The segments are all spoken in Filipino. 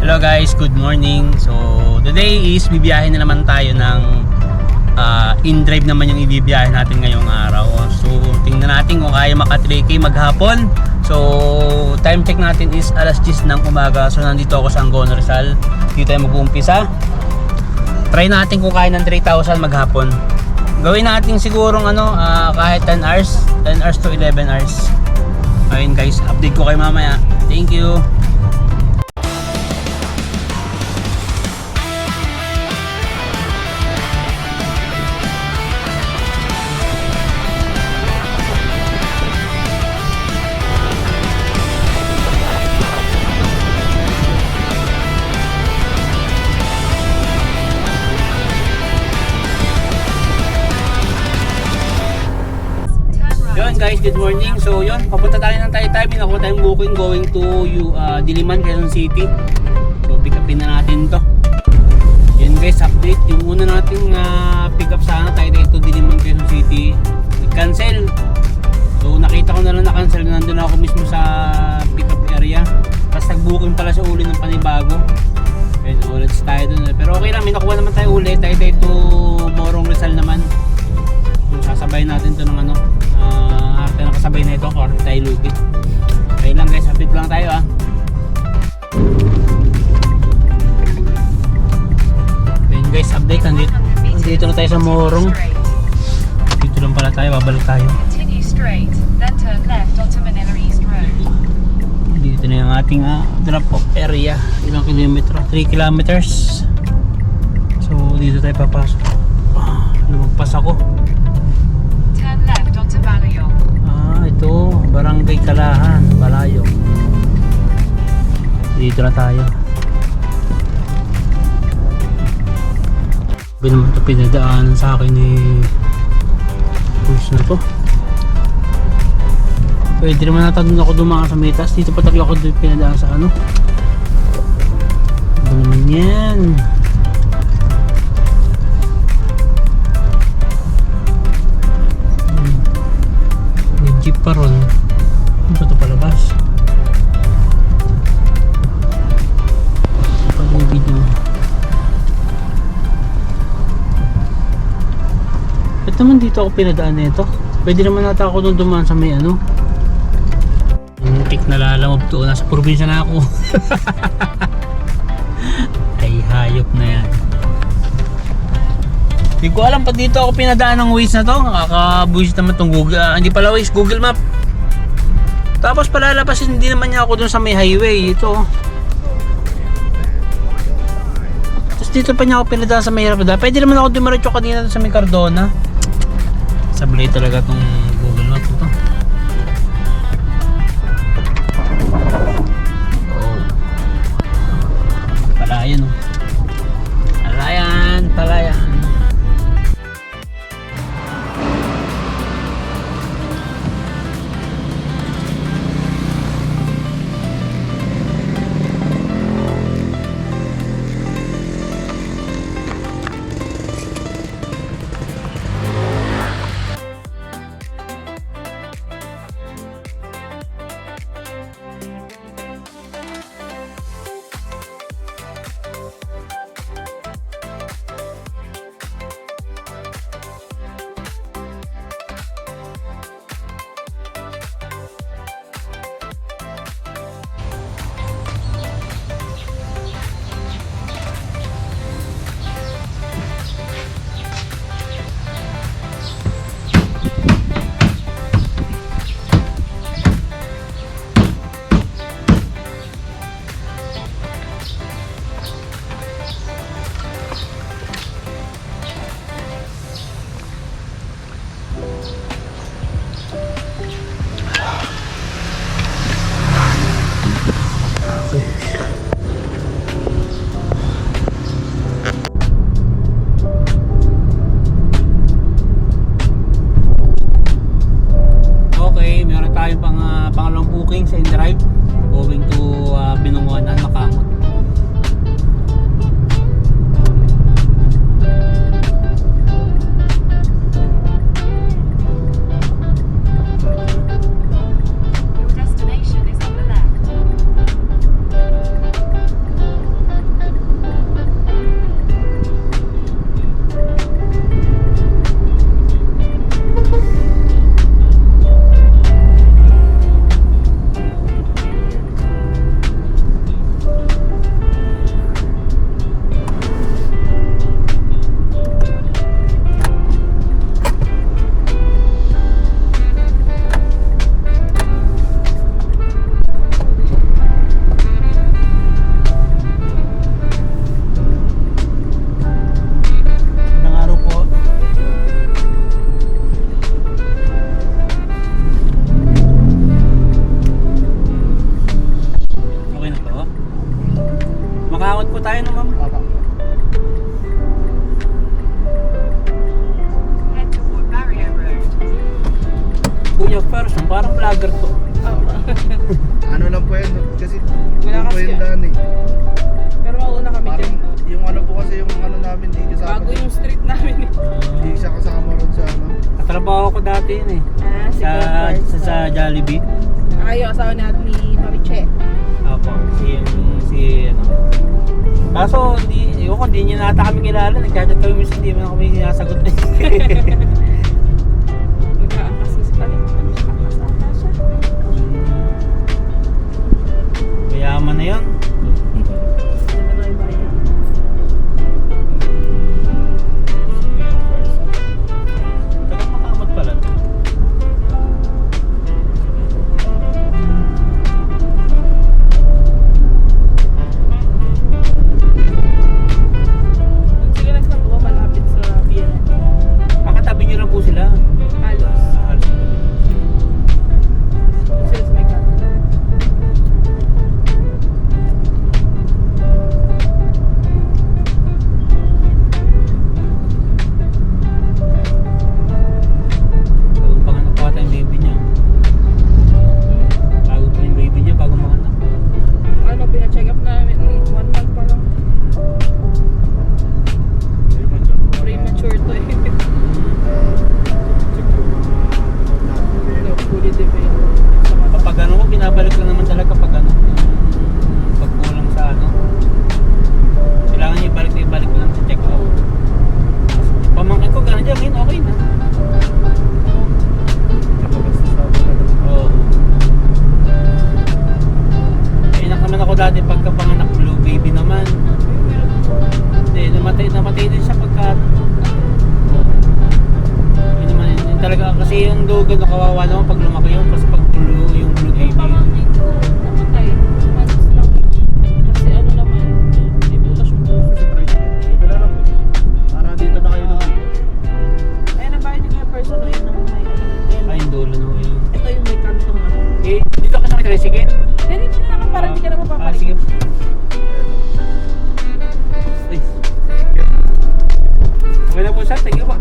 Hello guys, good morning. So today is bibiyahe na naman tayo ng in-drive naman yung ibibiyahe natin ngayong araw. So tingnan natin kung kaya maka 3K maghapon. So time check natin is alas 10 ng umaga. So nandito ako sa Angono Rizal. Dito tayo mag-uumpisa. Try natin kung kaya ng 3,000 maghapon. Gawin natin sigurong kahit 10 hours to 11 hours. Ayun guys, update ko kayo mamaya. Thank you. Yun guys, good morning. So yun, papunta tayo ng Taytay. Nakuha tayong booking going to Diliman, Quezon City. So pick upin na natin to. Yun guys, update. Yung una nating pick up sana Taytay to Diliman, Quezon City, cancel. So nakita ko na lang na-cancel. Nandun ako mismo sa pick up area. Tapos nag-booking pala sa uli ng panibago. Yun, ulit tayo dun. Pero okay lang, may nakuha naman tayo uli. Taytay to Morong Rizal naman. So sasabay natin to ng arte na kasabay na ito or tayo lugi. Okay lang guys, update lang tayo Then guys, update. Nandito na tayo sa Morong. Dito lang pala tayo, babalik tayo. Continue straight, then turn left onto Manila East Road. Dito na yung ating drop off area. Ilang kilometro? 3 kilometers. So dito tayo papasok. Lumagpas ako. Turn left onto Balayong. Ito, Barangay Kalahan, Balayong. Dito na tayo. Sabi naman ito pinadaanan sa akin ni Push na to. Pwede naman natin doon ako dumaan sa Metas. Dito pa tayo ako pinadaan sa ano naman yan. Jeep pa ron. Ano ba ito palabas? Paligid nyo. Ba't naman dito ako pinadaan nito? Pwede naman nata ako doon dumaan sa may ano. Muntik na lalamog to. Nasa probinsya na ako. Ay hayop na yan. Hindi ko alam pa dito ako pinadaan ng Waze na to. Nakakabuisit naman itong Google. Hindi pala Waze, Google Map. Tapos palalabas hindi naman niya ako dun sa may highway. Ito. Tapos dito pa niya ako pinadaan sa may hirap. Pwede naman ako dumiretso kanina sa may Cardona. Sablay talaga itong Google Map ito. Oh. Palayan oh. Palayan. po tayo no, ma'am. Papa. Head toward Barrier Road. Kuya person, parang vlogger to. Ano lang po yan, kasi Wala doon po kasi yung daan eh. Pero mauna kami Parang dyan. yung ano po kasi yung ano namin di kasama. Bago yung street namin eh. Di siya kasama ron sa ano. Katrabaho ko dati yun eh. Si Sa, Converse. sa Jollibee. Ayaw, asawa natin ni Mami Che. Opo, si ano. Kaso, yung ko, hindi niya nata kami kilala. Nagchat kami minsan, hindi mo na kami sinasagot. Magkaangkas kasi pala. Kasama siya. Mayaman na yun. Ganda na yung bayan. Tagang makamot pala. Sila nagsabuha malapit sa BNN. Kakatabi niyo lang po sila. Halos. Sila sa may kanto. Bagong panganak pa ata yung baby niya. Bago pa yung baby niya, bagong panganak. Ano, pina-check up namin. 1 month pa lang. Premature to eh. No, fully developed. Sa mata. Kapag ano mo, binabalik lang naman talaga pag ano, yung pagkulang sa ano. Kailangan niya ibalik lang sa check up. Pamangkin ko, gano'n dyan, ngayon okay na. Kapag sa ano. Oo. Kainak naman ako dati pagka panganak blue baby naman. Hindi, namatay din siya pagka yun naman, yun talaga kasi yung dugo na kawawa naman pag lumaki yun, kasi pag blue, yung blue baby. Pamangkin ko, namatay. 2 months lang. Kasi ano naman, may butas yung puso. Dito na lang po. Para dito na kayo naman. Ayan ang bahay ni Kuya Person, yun ang may ano. Ay, yung dulo na yun. Ito yung may kantong ano. Eh, dito ka sa tricycle? Dito na naman para hindi ka na Ah, mapapalik. sige. Ay. Okay na po siya, thank you po.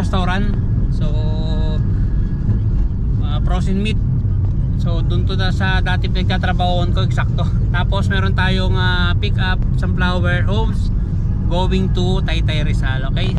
restaurant. So frozen meat. So doon to na sa dati pinagtatrabahoan ko, eksakto. Tapos meron tayong pick up Sunflower Homes going to Taytay Rizal, okay?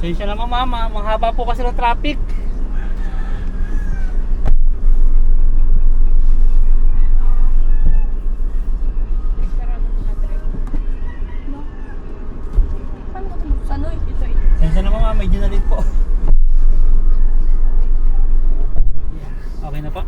Sensya naman mama, mahaba po kasi ng traffic. Paano ko ito? Sanoy? Ito. Sensya naman mama, medyo nalit po. Okay na po.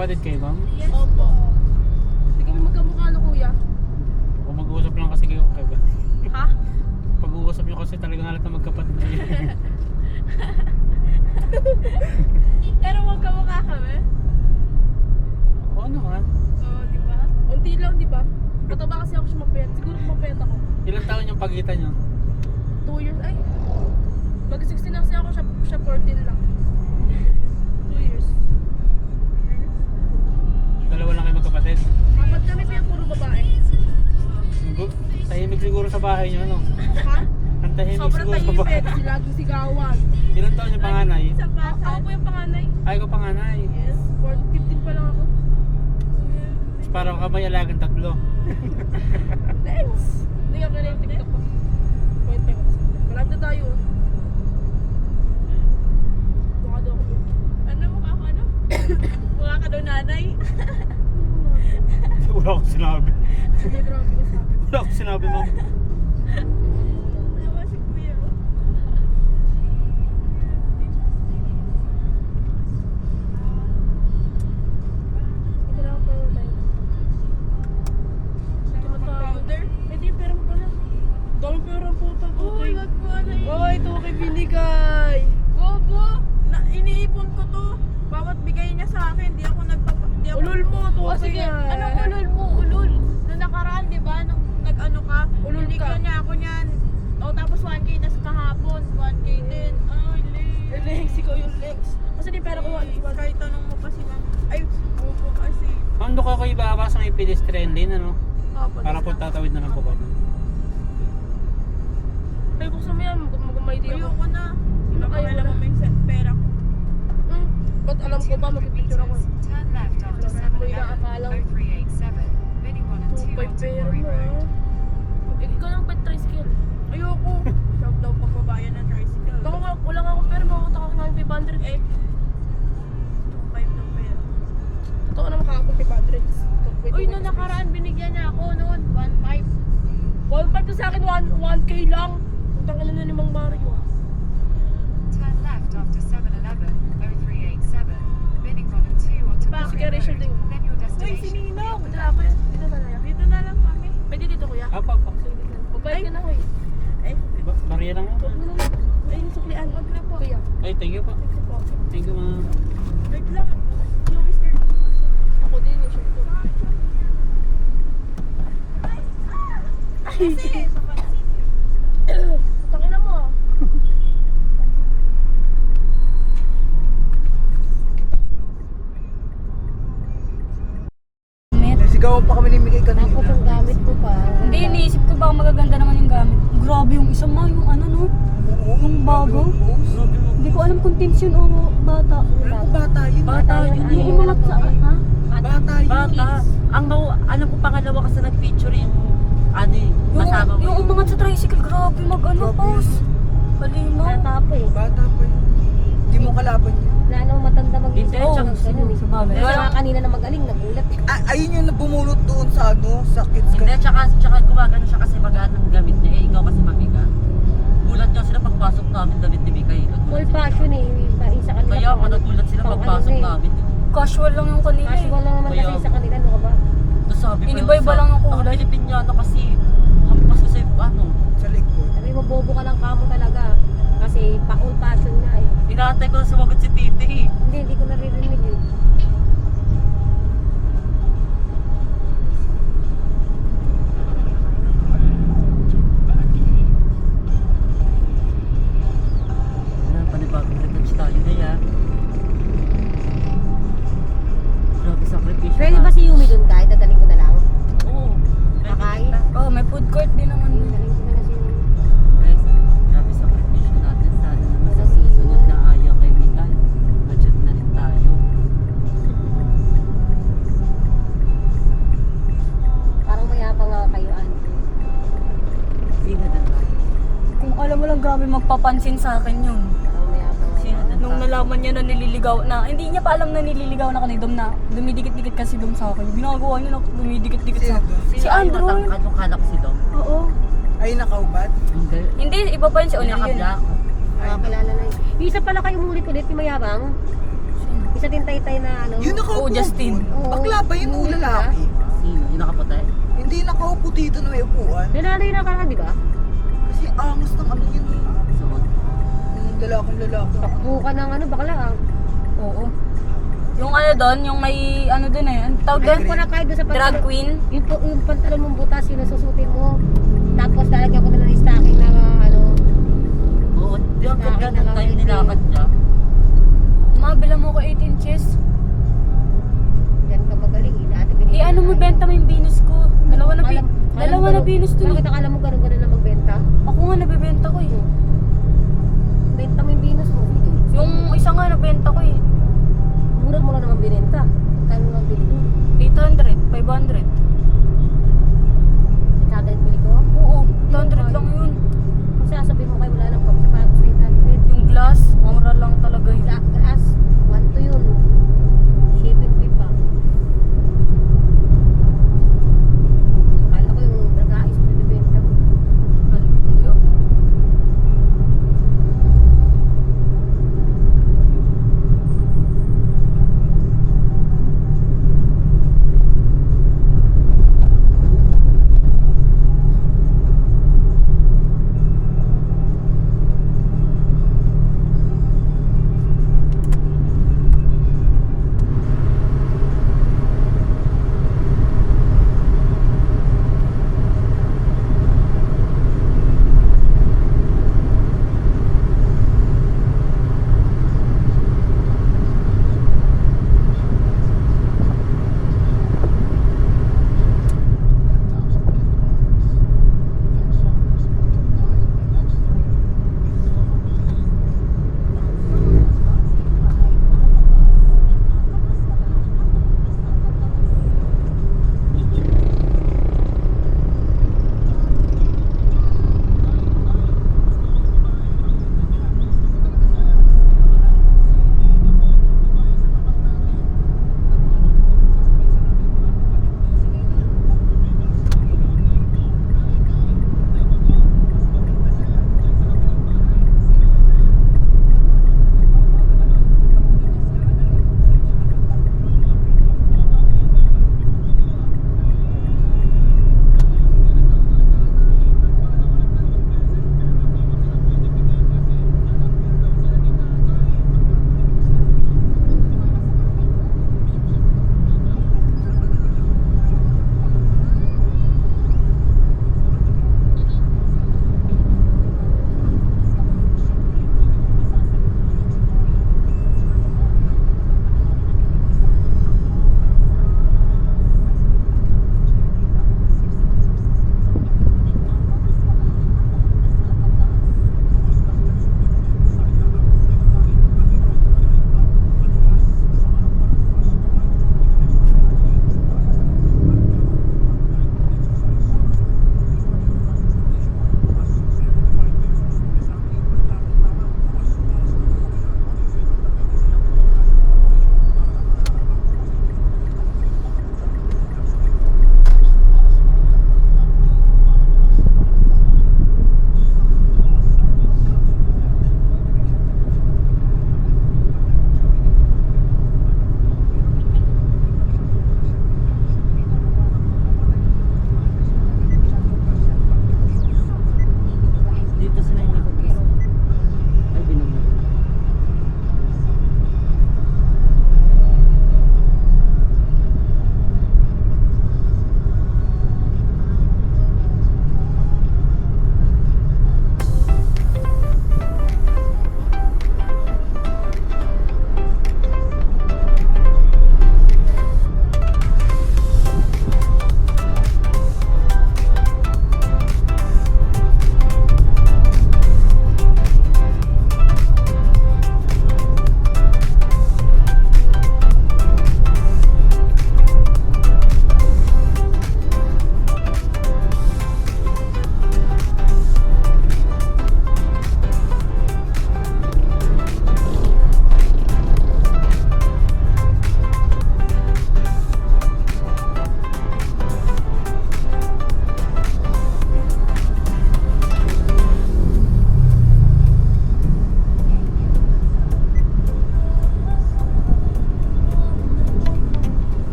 Magkapatid kayo, ma'am? Yes. Opo. Hindi kami magkamukha no, kuya. O mag-uusap lang kasi kayo. Ha? Pag-uusap nyo kasi talagang halat na magkapatid kayo. Pero magkamukha kami. Oo naman. Oo, di ba? Unti lang, di ba? Mataba kasi ako siya mapayat. Siguro mapayat ako. Ilang taon yung pagitan nyo? 2 years, ay. Mag-16 na kasi ako, siya 14 lang. 2 years. Dalawa lang kayo magkapatid. Apat kami kaya puro babae. Tahimik siguro sa bahay nyo, no? Ha? Ang tahimik Sobrang siguro sa bahay. tahimik. Sila laging sigawan. Ilang taon yung panganay? Ako po yung panganay. Ay, ko panganay. Yes. 15 pa lang ako. Tapos parang kamay alagang tatlo. Thanks! Hindi ka pala yung TikTok ko. Point pa ako. Marami na tayo. Mukha daw ako. Ano? Mukha ako ano? Mukha ka daw nanay. Wala akong sinabi. Hindi, grabe ka sa akin. Wala akong sinabi, ma'am. Ano ba si kuya? Hindi lang pa tayo. Powder? Hindi, pera mo pala. Dami pera po ito. Uy, wag mo ano yun. Uy, ito kay binigay. Bobo! Iniipon ko to. Bawat bigay niya sa akin, di ako ulul mo, to sige. Anong ulul mo? Ulul. Nung nakaraan, di ba? Nung nag-ano ka, ulul ka. Binigyan niya ako niyan. O tapos 1K, tas kahapon, 1K din. Ay, Lex. Lex, ikaw yung Lex. Kasi di pera ko, kahit tanong mo pa si ma'am. Ay, opo kasi. Ma'am, doon kayo ibaba sa may pedestrian lane, ano? Opo. Para po tatawid na lang po kami. Ay, buksan mo yan. Magumay din ako. Ayoko na. Sino Baka kayo alam mo may set pera ko. Ba't alam ko ba, magpipicture ako. Turn left after May nakakalang 0387. Bidding 1 and 2 2.5 onto pera Quarry mo. Road. Ikaw lang pet tricycle. Ayoko. Shop daw pagbabayan ng tricycle. Ako nga, wala nga ako pera. Makakita ka nga yung 500 eh. 2.5 daw pera. Totoo na makakapag 500. Uy, nung nakaraan binigyan niya ako noon. 1.5. 1.5 to sa akin, 1K lang. Ang tangalan na ni Mang Mario. Turn left after 7-Eleven. 0387. Bidding 1 and 2 onto Ba, sige, Quarry Rachel Road. din. Then your Uy, destination. si Ninong. Dala ko yan. Dito na lang. Dito na lang kami. Pwede dito, kuya. Apa, apa. Pagbayad ka na, kuya. Ay, Bariya lang Huwag ako. mo na. Ay, yung suklian. Huwag na po. Kuya. Ay, thank you po. Thank you po. Thank you, ma'am. wait lang. Yung skirt. Ako din yung shirt ko. Kasi, sa pansin. Tangina mo. Sigawan pa kami ni Migay kanina. Tapos yung gamit ko pa. Hindi, iniisip ko baka magaganda naman yung gamit. Grabe yung isa ma, yung ano no? Yung bago. Hindi ko alam kung teens yun o bata. Bata yun. Bata yun Yung umangat sa, ha? Bata yun. Bata. Ang alam ko pangalawa kasi nag-feature yung ano eh, masama mo. Yung umangat sa tricycle, grabe mag-ano, pause. Halima. Natapo eh. Bata pa yun. Hindi mo kalaban yun. Na ano, matanda mag-isip. Hindi, Oo, tsaka ganun eh. sumama. Kaya nga kanina na magaling, nagulat eh. Ayun yung bumulot doon sa ano, sa kids Hindi, tsaka gumagano siya kasi magaan ang gamit niya. Eh, ikaw kasi mabiga. Gulat nga sila pagpasok namin, David TV kayo. Full fashion eh, yung sa kanila. ano pang eh. ano, eh. nagulat sila Oh, pagpasok namin. Casual lang yung kanila Casual lang naman kasi Kaya- sa kanila, ano ka ba? Tapos sabi pa Iniba-iba lang ang kulay. Ang Pilipinyano kasi, hampas ko sa ano. sa likod. Sabi mo, bobo ka lang kamo talaga. Kasi pa-old fashion nga eh. Inaantay ko na sumagot si Titi. Hindi ko naririnig eh. Ano, panibagong retouch tayo na yan. Grabe sakripisyo. Pwede ba si Yumi dun kahit dadaling ko na lang? Oo. Kakain? Oh, may food court din naman. Dadaling ko na lang si Yumi. Guys, grabe sakripisyo natin. Sana naman sa susunod na ayaw kay Mikal. Budget na rin tayo. Parang mayabang nga kayo, Andre. Sino na tayo? Kung alam mo lang, grabe magpapansin sa akin yun. Parang mayabang nga. Sino na Nung tayo? nalaman niya na nililigaw na, hindi niya pa alam na nililigaw na ako ni Dom na dumidikit-dikit kasi Dom sa akin. Ginagawa niya na dumidikit-dikit sa akin. Si Andrew. Matangkad yung kala ko si Dom. Oo. Ay, nakaubad. Hindi. Hindi, iba pa yun si Onel yun. Naka-black. Nakakilala na yun. Yung isa pala kayo umulit-ulit, yung mayabang. Sino? Isa din taytay na ano. Yun nakaupo. Oo, Justin. Oo. Bakla ba yun o lalaki? Sino? Yung nakaputi? Hindi nakaupo dito na may upuan. Nanalo na ka, di ba? Kasi angas ng ano yun. Suot. Yung lalaki. Takbo ka ng ano, bakla ah. Oo. Yung ano doon, yung may ano doon eh. Ang tawag doon? Alam ko na kahit doon sa Drag pantalon. queen. Yung pantalon mong butas, yun ang susutin mo. Tapos lalagyan ko na ng stocking na ano. Oo, yung ganun tayo nilakad niya. Mabila mo ko 8 inches. Yan ka magaling. Dati Eh ano mo benta mo yung Venus ko? Dalawa na Venus to Bakit eh. akala mo ganun na magbenta? Ako nga nabibenta ko eh. Benta mo yung Venus mo. Yung isa nga nabenta ko eh. Mura mo lang naman binenta. Kano lang bili mo? 800, 500. Tatay bili ko? Oo, 800 lang yun. Kung sasabihin mo kayo wala nang sapatos na 800. Yung glass, mura lang talaga yun. Glass, 1 to yun. Shipping fee pa. Akala ko yung nag-aayos na bibenta mo. Yun.